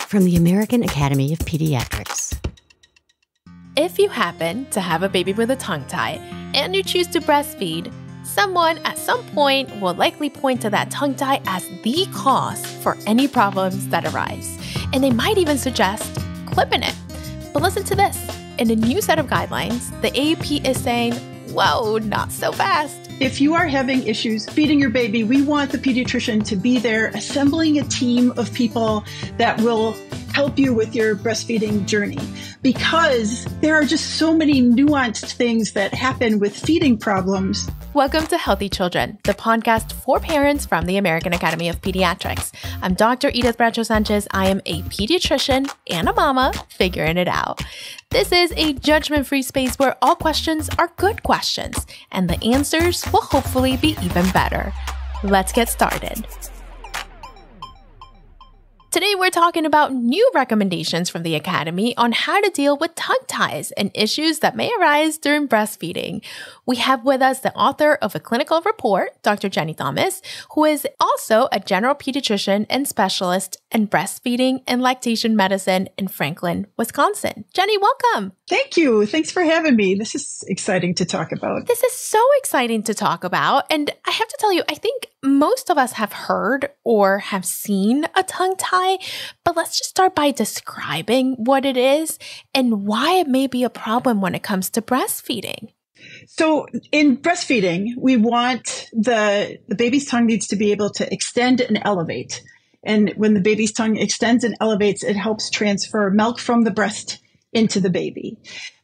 from the American Academy of Pediatrics. If you happen to have a baby with a tongue tie and you choose to breastfeed, someone at some point will likely point to that tongue tie as the cause for any problems that arise. And they might even suggest clipping it. But listen to this. In a new set of guidelines, the AAP is saying, whoa, not so fast. If you are having issues feeding your baby, we want the pediatrician to be there assembling a team of people that will help you with your breastfeeding journey, because there are just so many nuanced things that happen with feeding problems. Welcome to Healthy Children, the podcast for parents from the American Academy of Pediatrics. I'm Dr. Edith Bradshaw Sanchez. I am a pediatrician and a mama figuring it out. This is a judgment-free space where all questions are good questions, and the answers will hopefully be even better. Let's get started. Today, we're talking about new recommendations from the Academy on how to deal with tongue ties and issues that may arise during breastfeeding. We have with us the author of a clinical report, Dr. Jenny Thomas, who is also a general pediatrician and specialist in breastfeeding and lactation medicine in Franklin, Wisconsin. Jenny, welcome. Thank you. Thanks for having me. This is exciting to talk about. This is so exciting to talk about. And I have to tell you, I think most of us have heard or have seen a tongue tie, but let's just start by describing what it is and why it may be a problem when it comes to breastfeeding. So in breastfeeding, we want the baby's tongue needs to be able to extend and elevate. And when the baby's tongue extends and elevates, it helps transfer milk from the breast into the baby.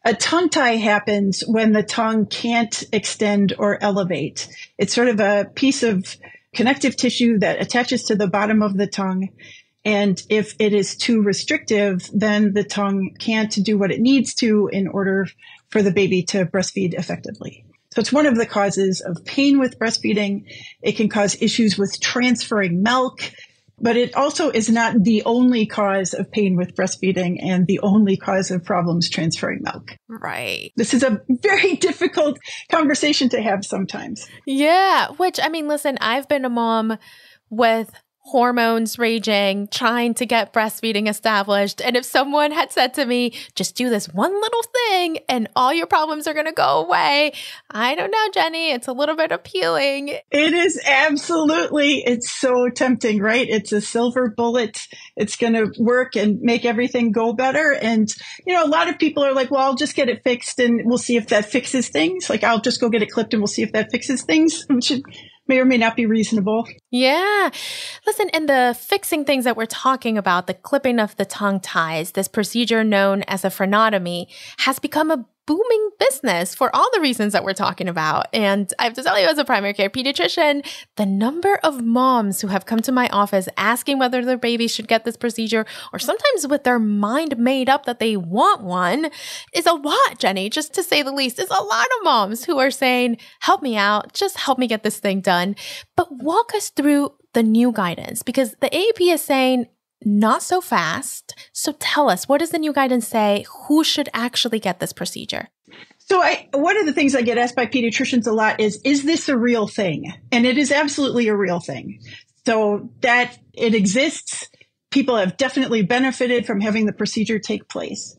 A tongue tie happens when the tongue can't extend or elevate. It's sort of a piece of connective tissue that attaches to the bottom of the tongue. And if it is too restrictive, then the tongue can't do what it needs to in order for the baby to breastfeed effectively. So it's one of the causes of pain with breastfeeding. It can cause issues with transferring milk, but it also is not the only cause of pain with breastfeeding and the only cause of problems transferring milk. Right. This is a very difficult conversation to have sometimes. Yeah, which, I mean, listen, I've been a mom with hormones raging, trying to get breastfeeding established. And if someone had said to me, just do this one little thing and all your problems are going to go away, I don't know, Jenny, it's a little bit appealing. It is absolutely. It's so tempting, right? It's a silver bullet. It's going to work and make everything go better. And, you know, a lot of people are like, well, I'll just get it fixed and we'll see if that fixes things. Like, I'll just go get it clipped and we'll see if that fixes things, which may or may not be reasonable. Yeah. Listen, and the fixing things that we're talking about, the clipping of the tongue ties, this procedure known as a frenotomy, has become a booming business for all the reasons that we're talking about. And I have to tell you, as a primary care pediatrician, the number of moms who have come to my office asking whether their baby should get this procedure, or sometimes with their mind made up that they want one, is a lot, Jenny, just to say the least. It's a lot of moms who are saying, help me out, just help me get this thing done. But walk us through the new guidance, because the AAP is saying, not so fast. So tell us, what does the new guidance say? Who should actually get this procedure? So one of the things I get asked by pediatricians a lot is this a real thing? And it is absolutely a real thing. So that it exists. People have definitely benefited from having the procedure take place.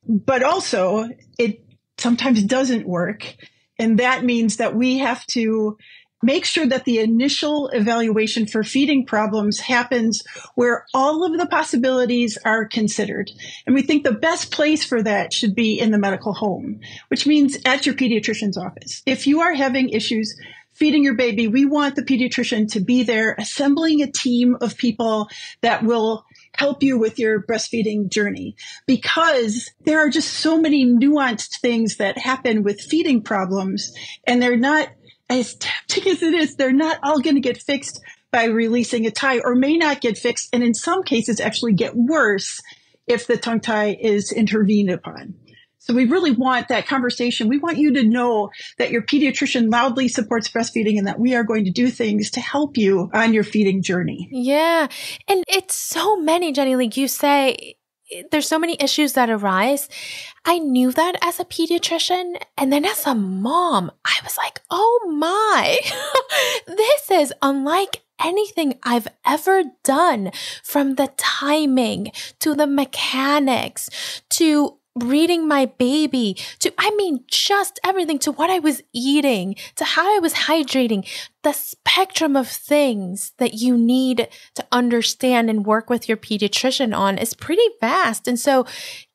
But also, it sometimes doesn't work. And that means that we have to make sure that the initial evaluation for feeding problems happens where all of the possibilities are considered. And we think the best place for that should be in the medical home, which means at your pediatrician's office. If you are having issues feeding your baby, we want the pediatrician to be there assembling a team of people that will help you with your breastfeeding journey, because there are just so many nuanced things that happen with feeding problems, and they're not, as tempting as it is, they're not all going to get fixed by releasing a tie, or may not get fixed, and in some cases actually get worse if the tongue tie is intervened upon. So we really want that conversation. We want you to know that your pediatrician loudly supports breastfeeding and that we are going to do things to help you on your feeding journey. Yeah. And it's so many, Jenny, like you say, there's so many issues that arise. I knew that as a pediatrician. And then as a mom, I was like, oh my, this is unlike anything I've ever done, from the timing to the mechanics to reading my baby to, just everything, to what I was eating, to how I was hydrating, the spectrum of things that you need to understand and work with your pediatrician on is pretty vast. And so,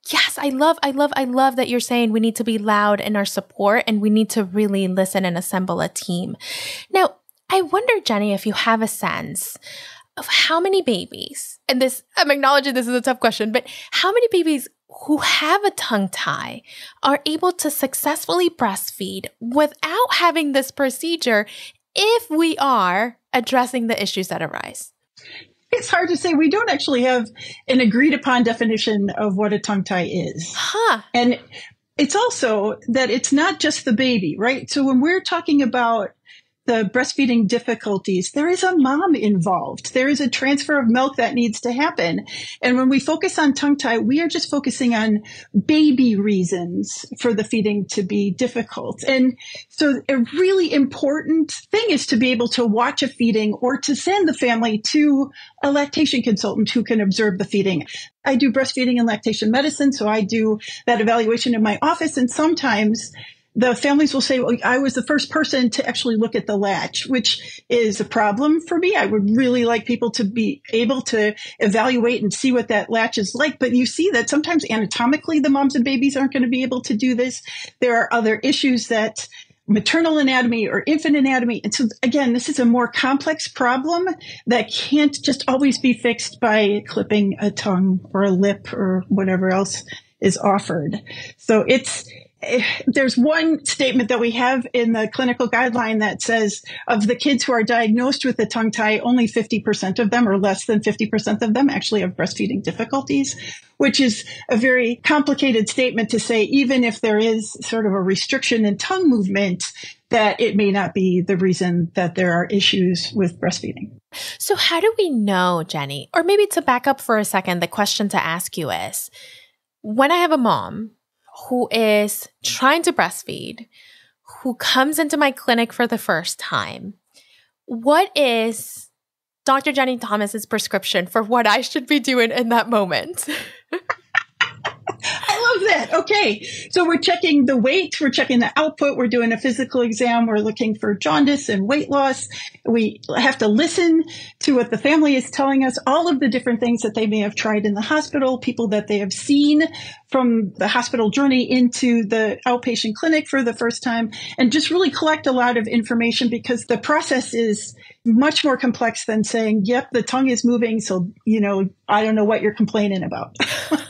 yes, I love that you're saying we need to be loud in our support and we need to really listen and assemble a team. Now, I wonder, Jenny, if you have a sense of how many babies, and this, I'm acknowledging this is a tough question, but how many babies who have a tongue tie are able to successfully breastfeed without having this procedure if we are addressing the issues that arise? It's hard to say. We don't actually have an agreed upon definition of what a tongue tie is. And it's also that it's not just the baby, right? So when we're talking about the breastfeeding difficulties, there is a mom involved. There is a transfer of milk that needs to happen. And when we focus on tongue tie, we are just focusing on baby reasons for the feeding to be difficult. And so a really important thing is to be able to watch a feeding or to send the family to a lactation consultant who can observe the feeding. I do breastfeeding and lactation medicine, so I do that evaluation in my office. And sometimes the families will say, well, I was the first person to actually look at the latch, which is a problem for me. I would really like people to be able to evaluate and see what that latch is like. But you see that sometimes anatomically, the moms and babies aren't going to be able to do this. There are other issues that maternal anatomy or infant anatomy. And so again, this is a more complex problem that can't just always be fixed by clipping a tongue or a lip or whatever else is offered. So there's one statement that we have in the clinical guideline that says of the kids who are diagnosed with a tongue tie, only 50% of them or less than 50% of them actually have breastfeeding difficulties, which is a very complicated statement to say, even if there is sort of a restriction in tongue movement, that it may not be the reason that there are issues with breastfeeding. So how do we know, Jenny, or maybe to back up for a second, the question to ask you is, when I have a mom who is trying to breastfeed, who comes into my clinic for the first time, what is Dr. Jenny Thomas's prescription for what I should be doing in that moment? I love that. Okay. So we're checking the weight, we're checking the output, we're doing a physical exam, we're looking for jaundice and weight loss. We have to listen to what the family is telling us, all of the different things that they may have tried in the hospital, people that they have seen from the hospital journey into the outpatient clinic for the first time, and just really collect a lot of information, because the process is much more complex than saying, yep, the tongue is moving. So, I don't know what you're complaining about.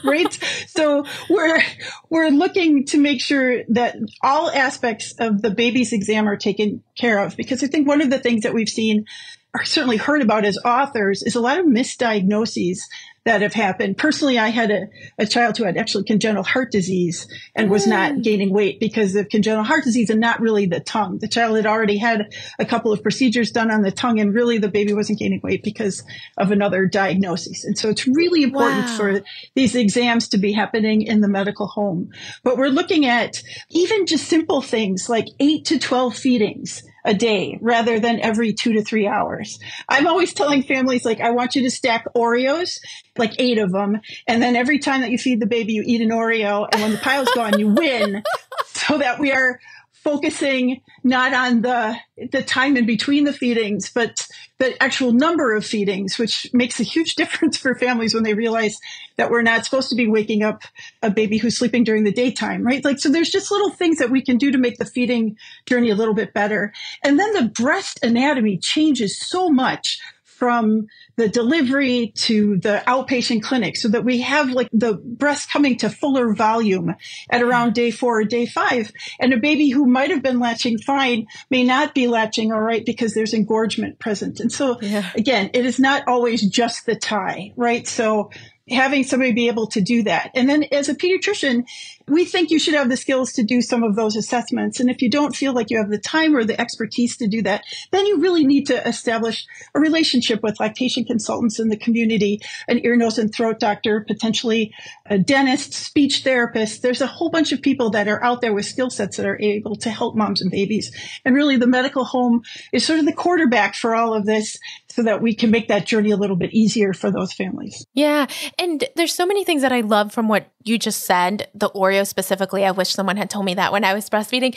Right. So we're looking to make sure that all aspects of the baby's exam are taken care of, because I think one of the things that we've seen or certainly heard about as authors is a lot of misdiagnoses that have happened. Personally, I had a child who had actually congenital heart disease and was not gaining weight because of congenital heart disease and not really the tongue. The child had already had a couple of procedures done on the tongue, and really the baby wasn't gaining weight because of another diagnosis. And so it's really important for these exams to be happening in the medical home. But we're looking at even just simple things like 8 to 12 feedings a day rather than every 2 to 3 hours. I'm always telling families, I want you to stack Oreos, 8 of them. And then every time that you feed the baby, you eat an Oreo. And when the pile's gone, you win, so that we are focusing not on the time in between the feedings, but the actual number of feedings, which makes a huge difference for families when they realize that we're not supposed to be waking up a baby who's sleeping during the daytime, right? So there's just little things that we can do to make the feeding journey a little bit better. And then the breast anatomy changes so much from the delivery to the outpatient clinic, so that we have the breast coming to fuller volume at around day 4 or day 5. And a baby who might have been latching fine may not be latching all right because there's engorgement present. And so again, it is not always just the tie, right? So having somebody be able to do that. And then as a pediatrician, we think you should have the skills to do some of those assessments. And if you don't feel like you have the time or the expertise to do that, then you really need to establish a relationship with lactation consultants in the community, an ear, nose, and throat doctor, potentially a dentist, speech therapist. There's a whole bunch of people that are out there with skill sets that are able to help moms and babies. And really the medical home is sort of the quarterback for all of this so that we can make that journey a little bit easier for those families. Yeah. And there's so many things that I love from what you just said, the Oreo specifically. I wish someone had told me that when I was breastfeeding.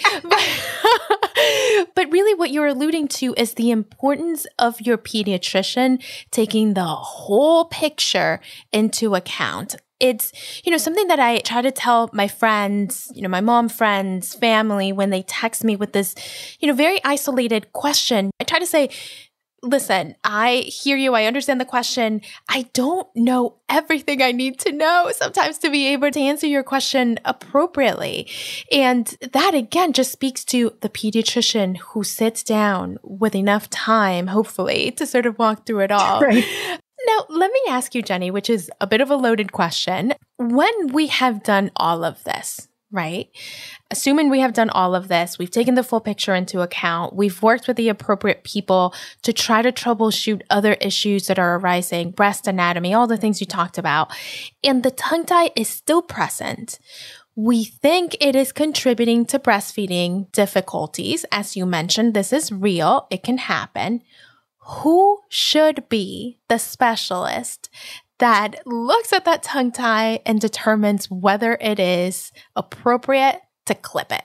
But really what you're alluding to is the importance of your pediatrician taking the whole picture into account. It's, something that I try to tell my friends, my mom friends, family, when they text me with this, very isolated question. I try to say, listen, I hear you. I understand the question. I don't know everything I need to know sometimes to be able to answer your question appropriately. And that, again, just speaks to the pediatrician who sits down with enough time, hopefully, to sort of walk through it all. Right. Now, let me ask you, Jenny, which is a bit of a loaded question. When we have done all of this, right? Assuming we have done all of this, we've taken the full picture into account, we've worked with the appropriate people to try to troubleshoot other issues that are arising, breast anatomy, all the things you talked about, and the tongue tie is still present. We think it is contributing to breastfeeding difficulties. As you mentioned, this is real. It can happen. Who should be the specialist that looks at that tongue tie and determines whether it is appropriate to clip it?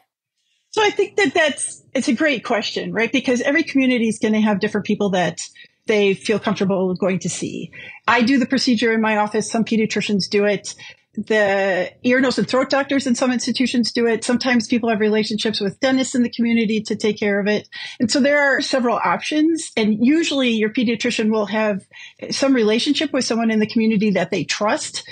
So I think it's a great question, right? Because every community is going to have different people that they feel comfortable going to see. I do the procedure in my office. Some pediatricians do it. The ear, nose, and throat doctors in some institutions do it. Sometimes people have relationships with dentists in the community to take care of it. And so there are several options. And usually your pediatrician will have some relationship with someone in the community that they trust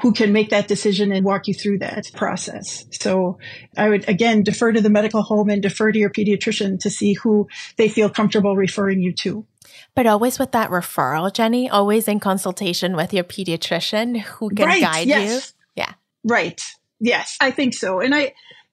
who can make that decision and walk you through that process. So I would, again, defer to the medical home and defer to your pediatrician to see who they feel comfortable referring you to. But always with that referral, Jenny, always in consultation with your pediatrician who can guide you. Yeah. Right. Yes, I think so. And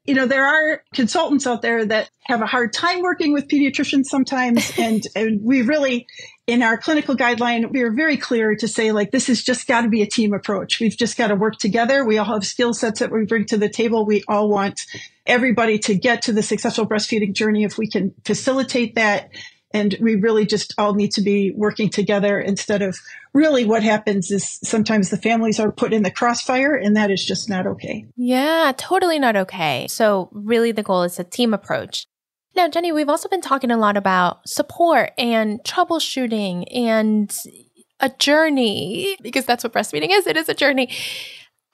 there are consultants out there that have a hard time working with pediatricians sometimes. and we really, in our clinical guideline, we are very clear to say, like, this has just got to be a team approach. We've just got to work together. We all have skill sets that we bring to the table. We all want everybody to get to the successful breastfeeding journey if we can facilitate that. And we really just all need to be working together instead of really what happens is sometimes the families are put in the crossfire, and that is just not okay. Yeah, totally not okay. So really the goal is a team approach. Now, Jenny, we've also been talking a lot about support and troubleshooting and a journey, because that's what breastfeeding is. It is a journey.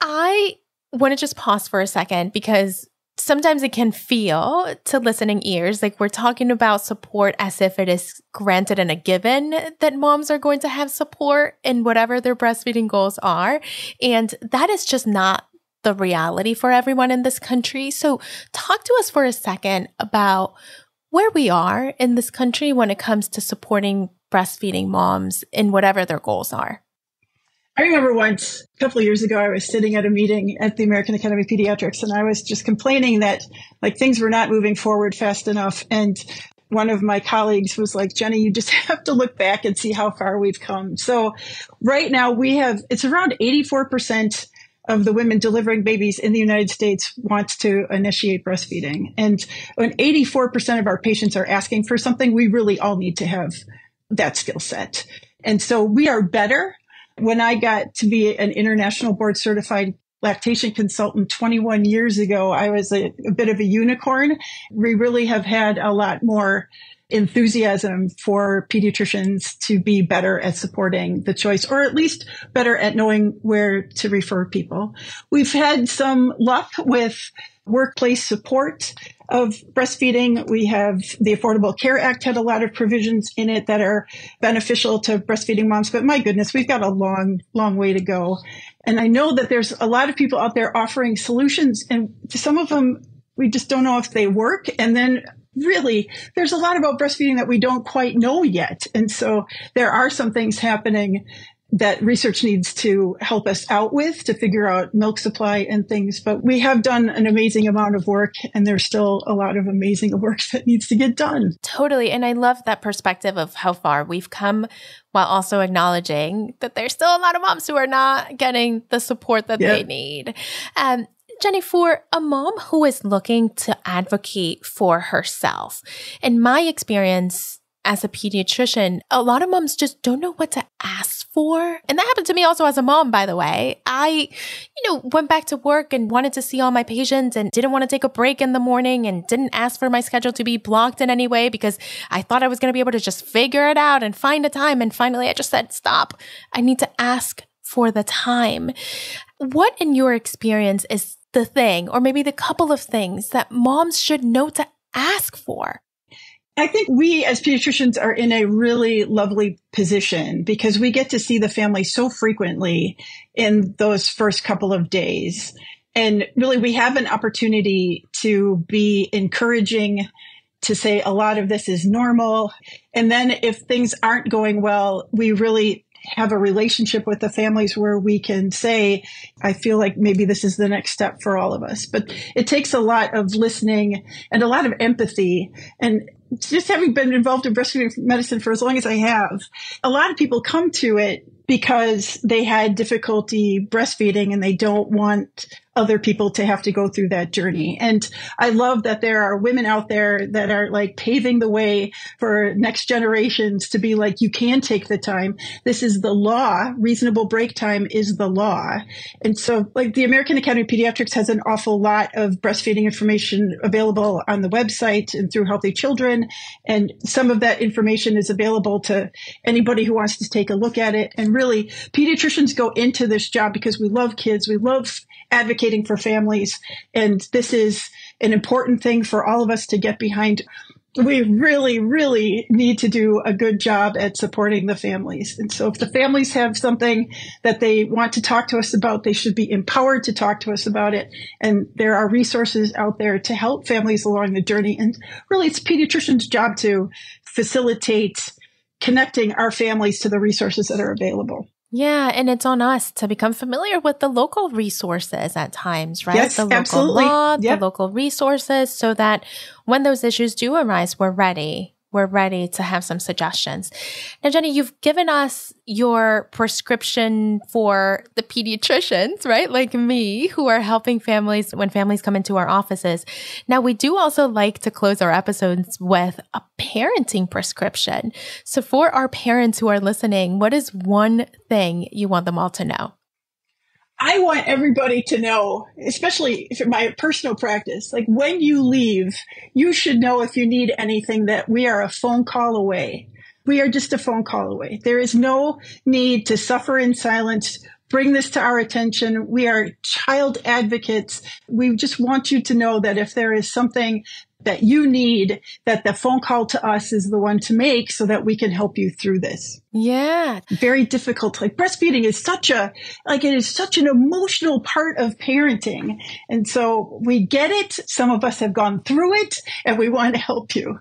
I want to just pause for a second because sometimes it can feel to listening ears like we're talking about support as if it is granted and a given that moms are going to have support in whatever their breastfeeding goals are. And that is just not the reality for everyone in this country. So talk to us for a second about where we are in this country when it comes to supporting breastfeeding moms in whatever their goals are. I remember once, a couple of years ago, I was sitting at a meeting at the American Academy of Pediatrics, and I was just complaining that things were not moving forward fast enough. And one of my colleagues was like, Jenny, you just have to look back and see how far we've come. So right now it's around 84% of the women delivering babies in the United States wants to initiate breastfeeding. And when 84% of our patients are asking for something, we really all need to have that skill set. And so we are better. When I got to be an international board certified lactation consultant 21 years ago, I was a bit of a unicorn. We really have had a lot more enthusiasm for pediatricians to be better at supporting the choice, or at least better at knowing where to refer people. We've had some luck with workplace support of breastfeeding. We have the Affordable Care Act had a lot of provisions in it that are beneficial to breastfeeding moms. But my goodness, we've got a long, long way to go. And I know that there's a lot of people out there offering solutions, and some of them, we just don't know if they work. And then really, there's a lot about breastfeeding that we don't quite know yet. And so there are some things happening that research needs to help us out with to figure out milk supply and things. But we have done an amazing amount of work, and there's still a lot of amazing work that needs to get done. Totally. And I love that perspective of how far we've come while also acknowledging that there's still a lot of moms who are not getting the support that they need. Jenny, for a mom who is looking to advocate for herself, in my experience as a pediatrician, a lot of moms just don't know what to ask for. And that happened to me also as a mom, by the way. I, went back to work and wanted to see all my patients and didn't want to take a break in the morning and didn't ask for my schedule to be blocked in any way because I thought I was going to be able to just figure it out and find a time. And finally, I just said, stop. I need to ask for the time. What, in your experience, is the thing, or maybe the couple of things that moms should know to ask for? I think we as pediatricians are in a really lovely position because we get to see the family so frequently in those first couple of days. And really, we have an opportunity to be encouraging, to say a lot of this is normal. And then if things aren't going well, we really have a relationship with the families where we can say, I feel like maybe this is the next step for all of us. But it takes a lot of listening and a lot of empathy. And just having been involved in breastfeeding medicine for as long as I have, a lot of people come to it because they had difficulty breastfeeding and they don't want other people to have to go through that journey. And I love that there are women out there that are like paving the way for next generations to be like, you can take the time. This is the law. Reasonable break time is the law. And so like the American Academy of Pediatrics has an awful lot of breastfeeding information available on the website and through Healthy Children. And some of that information is available to anybody who wants to take a look at it. And really, pediatricians go into this job because we love kids. We love advocating for families. And this is an important thing for all of us to get behind. We really, really need to do a good job at supporting the families. And so if the families have something that they want to talk to us about, they should be empowered to talk to us about it. And there are resources out there to help families along the journey. And really, it's pediatricians' job to facilitate connecting our families to the resources that are available. Yeah, and it's on us to become familiar with the local resources at times, right? Yes, the local absolutely. law, Yep. the local resources, so that when those issues do arise, we're ready. We're ready to have some suggestions. Now, Jenny, you've given us your prescription for the pediatricians, right? Like me, who are helping families when families come into our offices. Now, we do also like to close our episodes with a parenting prescription. So for our parents who are listening, what is one thing you want them all to know? I want everybody to know, especially if in my personal practice, like when you leave, you should know if you need anything that we are a phone call away. We are just a phone call away. There is no need to suffer in silence. Bring this to our attention. We are child advocates. We just want you to know that if there is something that you need, that the phone call to us is the one to make so that we can help you through this. Yeah. Very difficult. Like breastfeeding is it is such an emotional part of parenting. And so we get it. Some of us have gone through it and we want to help you.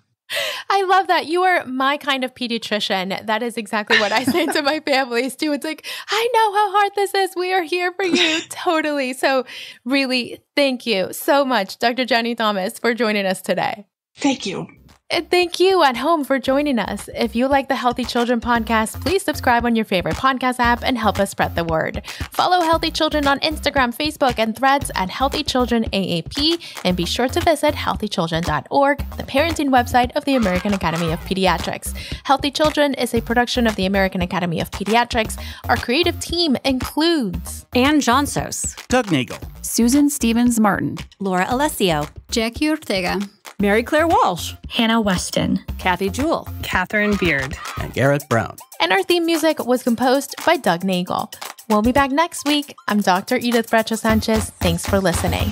I love that. You are my kind of pediatrician. That is exactly what I say to my families too. It's like, I know how hard this is. We are here for you. Totally. So really, thank you so much, Dr. Jenny Thomas, for joining us today. Thank you. And thank you at home for joining us. If you like the Healthy Children podcast, please subscribe on your favorite podcast app and help us spread the word. Follow Healthy Children on Instagram, Facebook, and Threads at Healthy Children AAP, and be sure to visit healthychildren.org, the parenting website of the American Academy of Pediatrics. Healthy Children is a production of the American Academy of Pediatrics. Our creative team includes Ann Johnsos, Doug Nagel, Susan Stevens-Martin, Laura Alessio, Jackie Ortega, Mary Claire Walsh, Hannah Weston, Kathy Jewell, Catherine Beard, and Garrett Brown. and our theme music was composed by Doug Nagel. We'll be back next week. I'm Dr. Edith Bracho Sanchez. Thanks for listening.